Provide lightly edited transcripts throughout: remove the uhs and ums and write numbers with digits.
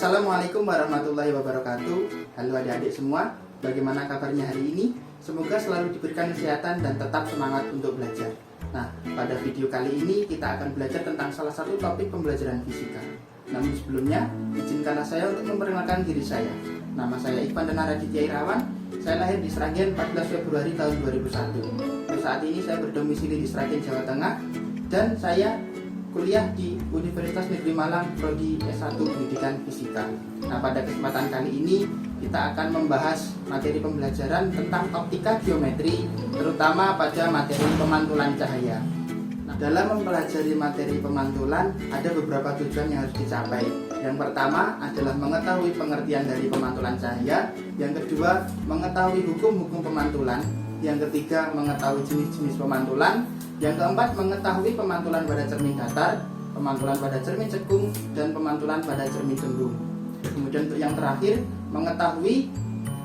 Assalamualaikum warahmatullahi wabarakatuh. Halo adik-adik semua, bagaimana kabarnya hari ini? Semoga selalu diberikan kesehatan dan tetap semangat untuk belajar. Nah, pada video kali ini kita akan belajar tentang salah satu topik pembelajaran fisika. Namun sebelumnya, izinkanlah saya untuk memperkenalkan diri saya. Nama saya Ivan Denar Aditya Irawan. Saya lahir di Sragen 14 Februari tahun 2001. Saat ini saya berdomisili di Sragen, Jawa Tengah, dan saya kuliah di Universitas Negeri Malang, Prodi S1 Pendidikan Fisika. Nah, pada kesempatan kali ini kita akan membahas materi pembelajaran tentang optika geometri, terutama pada materi pemantulan cahaya. Nah, dalam mempelajari materi pemantulan ada beberapa tujuan yang harus dicapai. Yang pertama adalah mengetahui pengertian dari pemantulan cahaya, yang kedua mengetahui hukum-hukum pemantulan, yang ketiga mengetahui jenis-jenis pemantulan, yang keempat mengetahui pemantulan pada cermin datar, pemantulan pada cermin cekung, dan pemantulan pada cermin cembung. Kemudian untuk yang terakhir mengetahui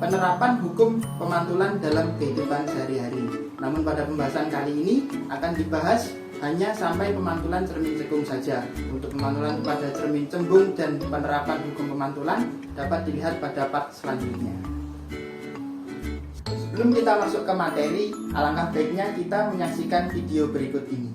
penerapan hukum pemantulan dalam kehidupan sehari-hari. Namun pada pembahasan kali ini akan dibahas hanya sampai pemantulan cermin cekung saja. Untuk pemantulan pada cermin cembung dan penerapan hukum pemantulan dapat dilihat pada part selanjutnya. Sebelum kita masuk ke materi, alangkah baiknya kita menyaksikan video berikut ini.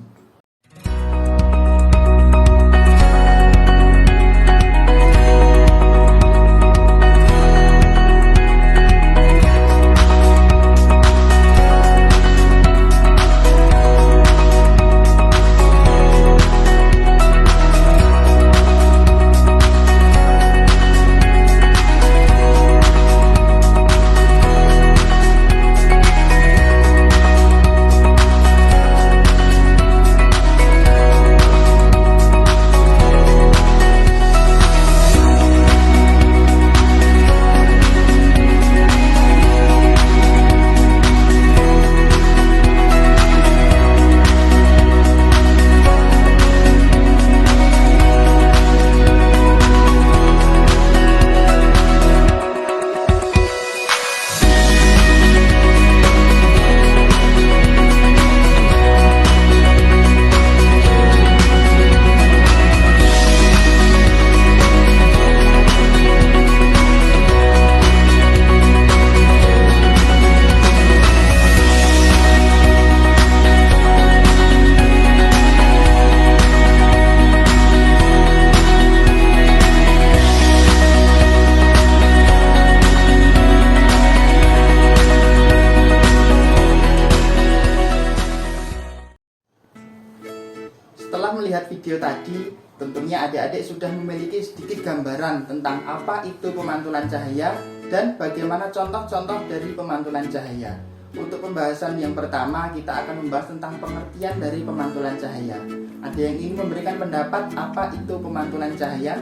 Setelah melihat video tadi, tentunya adik-adik sudah memiliki sedikit gambaran tentang apa itu pemantulan cahaya dan bagaimana contoh-contoh dari pemantulan cahaya. Untuk pembahasan yang pertama, kita akan membahas tentang pengertian dari pemantulan cahaya. Ada yang ingin memberikan pendapat apa itu pemantulan cahaya?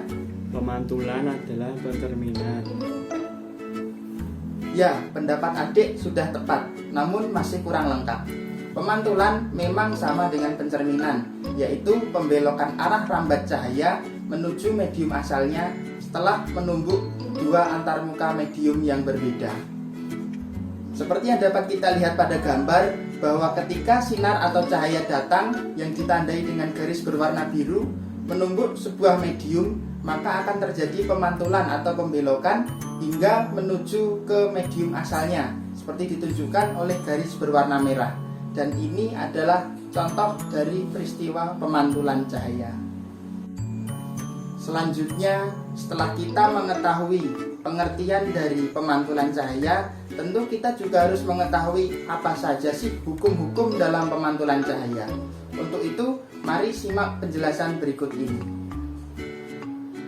Pemantulan adalah pencerminan. Ya, pendapat adik sudah tepat, namun masih kurang lengkap. Pemantulan memang sama dengan pencerminan, yaitu pembelokan arah rambat cahaya menuju medium asalnya setelah menumbuk dua antarmuka medium yang berbeda. Seperti yang dapat kita lihat pada gambar, bahwa ketika sinar atau cahaya datang yang ditandai dengan garis berwarna biru menumbuk sebuah medium, maka akan terjadi pemantulan atau pembelokan hingga menuju ke medium asalnya, seperti ditunjukkan oleh garis berwarna merah. Dan ini adalah contoh dari peristiwa pemantulan cahaya. Selanjutnya, setelah kita mengetahui pengertian dari pemantulan cahaya, tentu kita juga harus mengetahui apa saja sih hukum-hukum dalam pemantulan cahaya. Untuk itu, mari simak penjelasan berikut ini.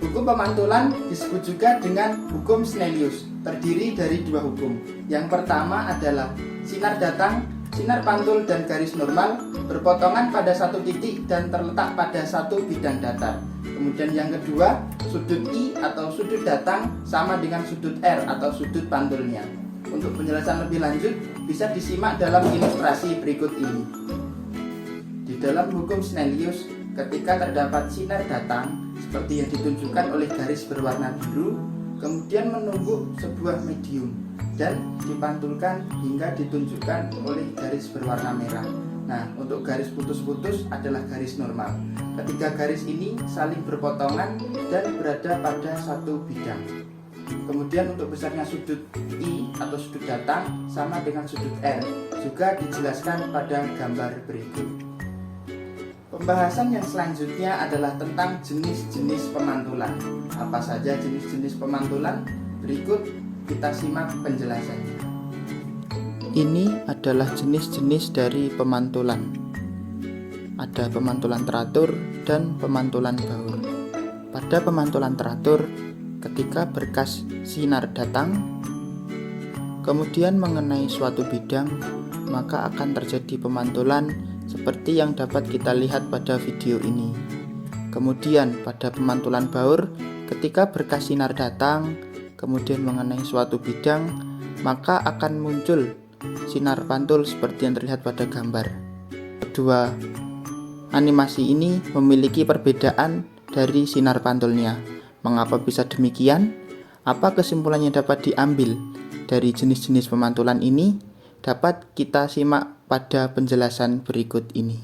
Hukum pemantulan disebut juga dengan hukum Snellius, terdiri dari dua hukum. Yang pertama adalah sinar datang, sinar pantul dan garis normal berpotongan pada satu titik dan terletak pada satu bidang datar. Kemudian yang kedua, sudut I atau sudut datang sama dengan sudut R atau sudut pantulnya. Untuk penjelasan lebih lanjut bisa disimak dalam ilustrasi berikut ini. Di dalam hukum Snellius, ketika terdapat sinar datang seperti yang ditunjukkan oleh garis berwarna biru, kemudian menumbuk sebuah medium dan dipantulkan hingga ditunjukkan oleh garis berwarna merah. Nah, untuk garis putus-putus adalah garis normal. Ketiga garis ini saling berpotongan dan berada pada satu bidang. Kemudian untuk besarnya sudut I atau sudut datang sama dengan sudut R, juga dijelaskan pada gambar berikut. Pembahasan yang selanjutnya adalah tentang jenis-jenis pemantulan. Apa saja jenis-jenis pemantulan? Berikut kita simak penjelasannya. Ini adalah jenis-jenis dari pemantulan. Ada pemantulan teratur dan pemantulan baur. Pada pemantulan teratur, ketika berkas sinar datang, kemudian mengenai suatu bidang, maka akan terjadi pemantulan seperti yang dapat kita lihat pada video ini. Kemudian pada pemantulan baur, ketika berkas sinar datang, kemudian mengenai suatu bidang, maka akan muncul sinar pantul seperti yang terlihat pada gambar. Kedua animasi ini memiliki perbedaan dari sinar pantulnya. Mengapa bisa demikian? Apa kesimpulannya dapat diambil dari jenis-jenis pemantulan ini? Dapat kita simak pada penjelasan berikut ini.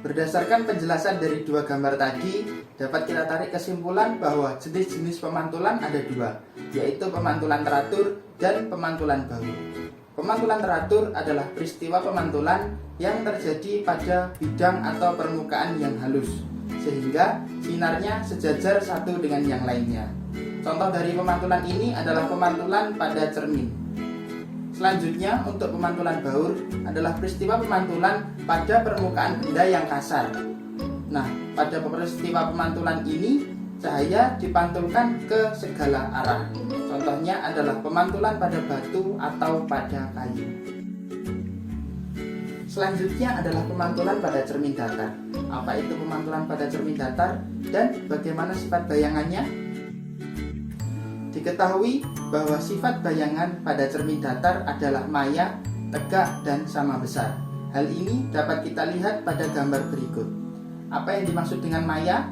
Berdasarkan penjelasan dari dua gambar tadi, dapat kita tarik kesimpulan bahwa jenis-jenis pemantulan ada dua, yaitu pemantulan teratur dan pemantulan baur. Pemantulan teratur adalah peristiwa pemantulan yang terjadi pada bidang atau permukaan yang halus, sehingga sinarnya sejajar satu dengan yang lainnya. Contoh dari pemantulan ini adalah pemantulan pada cermin. Selanjutnya, untuk pemantulan baur adalah peristiwa pemantulan pada permukaan benda yang kasar. Nah, pada peristiwa pemantulan ini, cahaya dipantulkan ke segala arah. Contohnya adalah pemantulan pada batu atau pada kayu. Selanjutnya adalah pemantulan pada cermin datar. Apa itu pemantulan pada cermin datar dan bagaimana sifat bayangannya? Diketahui bahwa sifat bayangan pada cermin datar adalah maya, tegak, dan sama besar. Hal ini dapat kita lihat pada gambar berikut. Apa yang dimaksud dengan maya?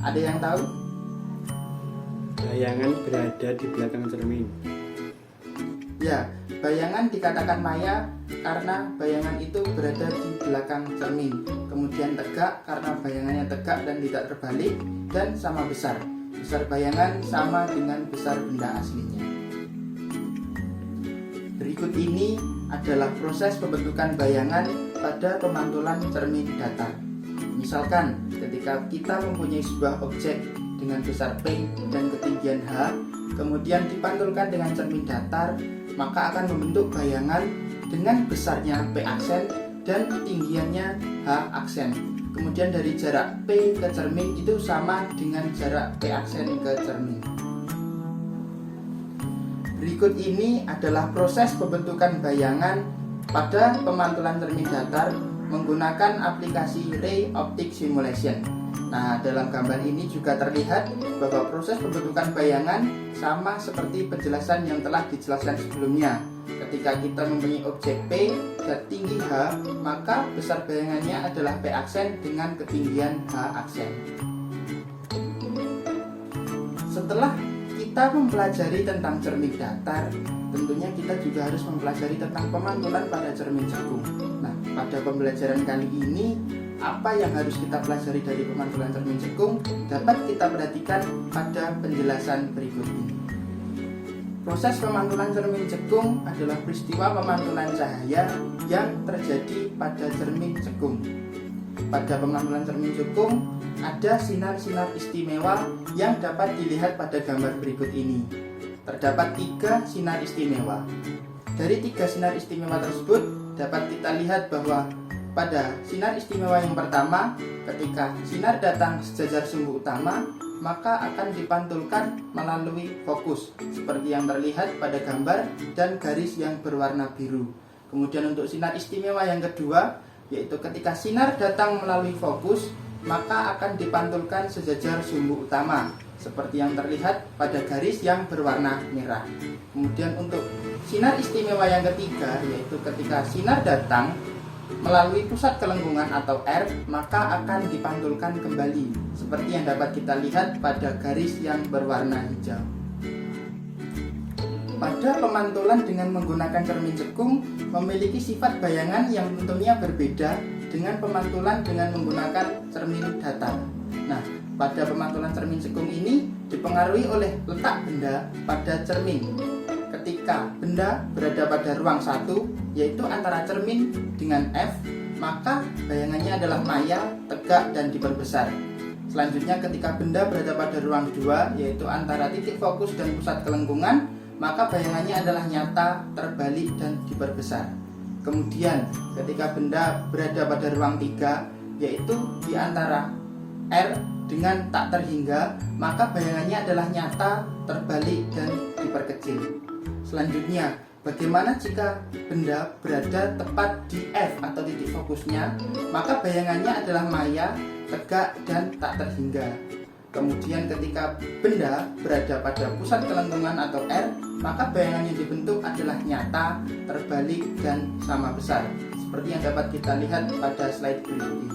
Ada yang tahu? Bayangan berada di belakang cermin. Ya, bayangan dikatakan maya karena bayangan itu berada di belakang cermin. Kemudian tegak karena bayangannya tegak dan tidak terbalik, dan sama besar. Besar bayangan sama dengan besar benda aslinya. Berikut ini adalah proses pembentukan bayangan pada pemantulan cermin datar. Misalkan ketika kita mempunyai sebuah objek dengan besar P dan ketinggian H, kemudian dipantulkan dengan cermin datar, maka akan membentuk bayangan dengan besarnya P aksen dan ketinggiannya H aksen. Kemudian dari jarak P ke cermin itu sama dengan jarak P aksen ke cermin. Berikut ini adalah proses pembentukan bayangan pada pemantulan cermin datar menggunakan aplikasi Ray Optic Simulation. Nah, dalam gambar ini juga terlihat bahwa proses pembentukan bayangan sama seperti penjelasan yang telah dijelaskan sebelumnya. Ketika kita mempunyai objek P dan tinggi H, maka besar bayangannya adalah P aksen dengan ketinggian H aksen. Setelah kita mempelajari tentang cermin datar, tentunya kita juga harus mempelajari tentang pemantulan pada cermin cekung. Nah, pada pembelajaran kali ini, apa yang harus kita pelajari dari pemantulan cermin cekung dapat kita perhatikan pada penjelasan berikut ini. Proses pemantulan cermin cekung adalah peristiwa pemantulan cahaya yang terjadi pada cermin cekung. Pada pemantulan cermin cekung ada sinar-sinar istimewa yang dapat dilihat pada gambar berikut ini. Terdapat 3 sinar istimewa. Dari 3 sinar istimewa tersebut dapat kita lihat bahwa pada sinar istimewa yang pertama, ketika sinar datang sejajar sumbu utama, maka akan dipantulkan melalui fokus seperti yang terlihat pada gambar dan garis yang berwarna biru. Kemudian untuk sinar istimewa yang kedua, yaitu ketika sinar datang melalui fokus, maka akan dipantulkan sejajar sumbu utama seperti yang terlihat pada garis yang berwarna merah. Kemudian untuk sinar istimewa yang ketiga, yaitu ketika sinar datang melalui pusat kelengkungan atau R, maka akan dipantulkan kembali seperti yang dapat kita lihat pada garis yang berwarna hijau. pada pemantulan dengan menggunakan cermin cekung memiliki sifat bayangan yang tentunya berbeda dengan pemantulan dengan menggunakan cermin datar. Nah, pada pemantulan cermin cekung ini dipengaruhi oleh letak benda pada cermin. Ketika benda berada pada ruang 1, yaitu antara cermin dengan F, maka bayangannya adalah maya, tegak, dan diperbesar. Selanjutnya ketika benda berada pada ruang 2, yaitu antara titik fokus dan pusat kelengkungan, maka bayangannya adalah nyata, terbalik, dan diperbesar. Kemudian ketika benda berada pada ruang 3, yaitu di antara R dengan tak terhingga, maka bayangannya adalah nyata, terbalik, dan diperkecil. Selanjutnya, bagaimana jika benda berada tepat di F atau titik fokusnya, maka bayangannya adalah maya, tegak, dan tak terhingga. Kemudian ketika benda berada pada pusat kelengkungan atau R, maka bayangan yang dibentuk adalah nyata, terbalik, dan sama besar, seperti yang dapat kita lihat pada slide berikut ini.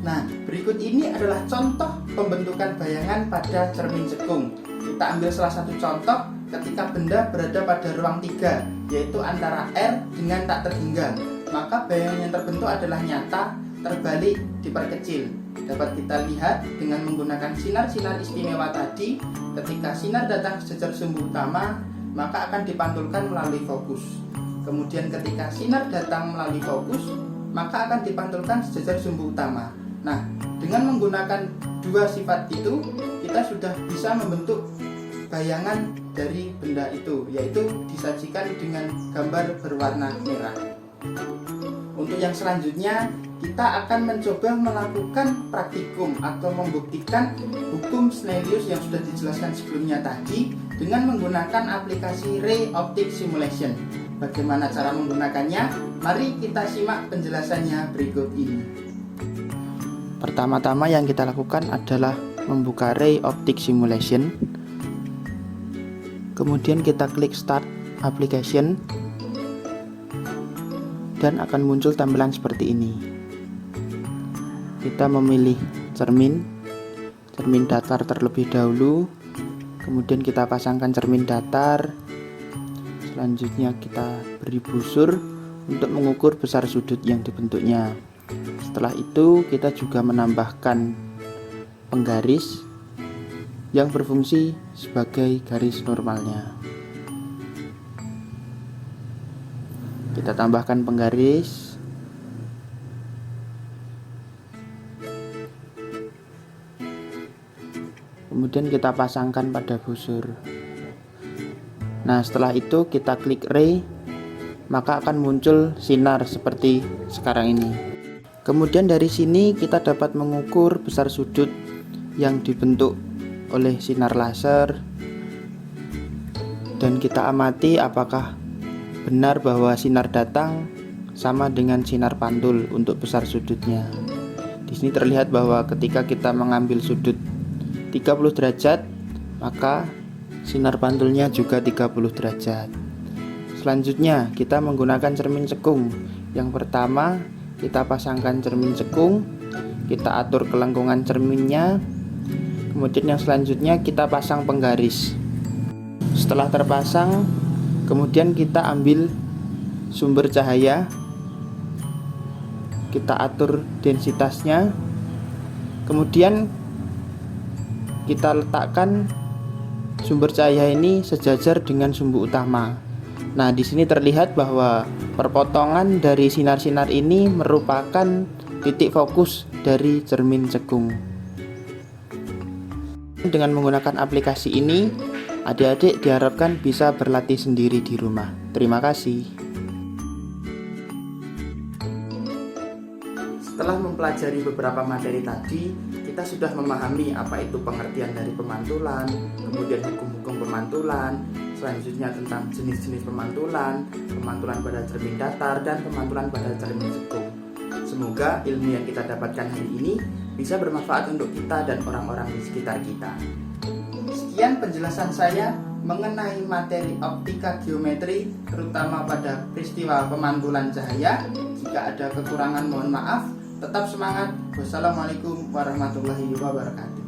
Nah, berikut ini adalah contoh pembentukan bayangan pada cermin cekung. Kita ambil salah satu contoh ketika benda berada pada ruang 3, yaitu antara R dengan tak terhingga, maka bayangan yang terbentuk adalah nyata, terbalik, diperkecil. Dapat kita lihat dengan menggunakan sinar-sinar istimewa tadi. Ketika sinar datang sejajar sumbu utama, maka akan dipantulkan melalui fokus. Kemudian ketika sinar datang melalui fokus, maka akan dipantulkan sejajar sumbu utama. Nah, dengan menggunakan dua sifat itu, kita sudah bisa membentuk bayangan dari benda itu, yaitu disajikan dengan gambar berwarna merah. Untuk yang selanjutnya, kita akan mencoba melakukan praktikum atau membuktikan hukum Snellius yang sudah dijelaskan sebelumnya tadi dengan menggunakan aplikasi Ray Optic Simulation. Bagaimana cara menggunakannya? Mari kita simak penjelasannya berikut ini. Pertama-tama yang kita lakukan adalah membuka Ray Optic Simulation. Kemudian kita klik Start Application dan akan muncul tampilan seperti ini. Kita memilih cermin datar terlebih dahulu. Kemudian kita pasangkan cermin datar. Selanjutnya kita beri busur untuk mengukur besar sudut yang dibentuknya. Setelah itu kita juga menambahkan penggaris yang berfungsi sebagai garis normalnya. Kita tambahkan penggaris. Kemudian kita pasangkan pada busur. Nah, setelah itu kita klik Ray, maka akan muncul sinar seperti sekarang ini. Kemudian dari sini kita dapat mengukur besar sudut yang dibentuk oleh sinar laser, dan kita amati apakah benar bahwa sinar datang sama dengan sinar pantul untuk besar sudutnya. Di sini terlihat bahwa ketika kita mengambil sudut 30 derajat, maka sinar pantulnya juga 30 derajat. Selanjutnya kita menggunakan cermin cekung. Yang pertama, kita pasangkan cermin cekung, kita atur kelengkungan cerminnya. Kemudian yang selanjutnya kita pasang penggaris. Setelah terpasang, kemudian kita ambil sumber cahaya, kita atur densitasnya, kemudian kita letakkan sumber cahaya ini sejajar dengan sumbu utama. Nah, di sini terlihat bahwa perpotongan dari sinar-sinar ini merupakan titik fokus dari cermin cekung. Dengan menggunakan aplikasi ini, adik-adik diharapkan bisa berlatih sendiri di rumah. Terima kasih. Setelah mempelajari beberapa materi tadi, kita sudah memahami apa itu pengertian dari pemantulan, kemudian hukum-hukum pemantulan, selanjutnya tentang jenis-jenis pemantulan, pemantulan pada cermin datar, dan pemantulan pada cermin cekung. Semoga ilmu yang kita dapatkan hari ini bisa bermanfaat untuk kita dan orang-orang di sekitar kita. Sekian penjelasan saya mengenai materi optika geometri, terutama pada peristiwa pemantulan cahaya. Jika ada kekurangan mohon maaf. Tetap semangat. Wassalamualaikum warahmatullahi wabarakatuh.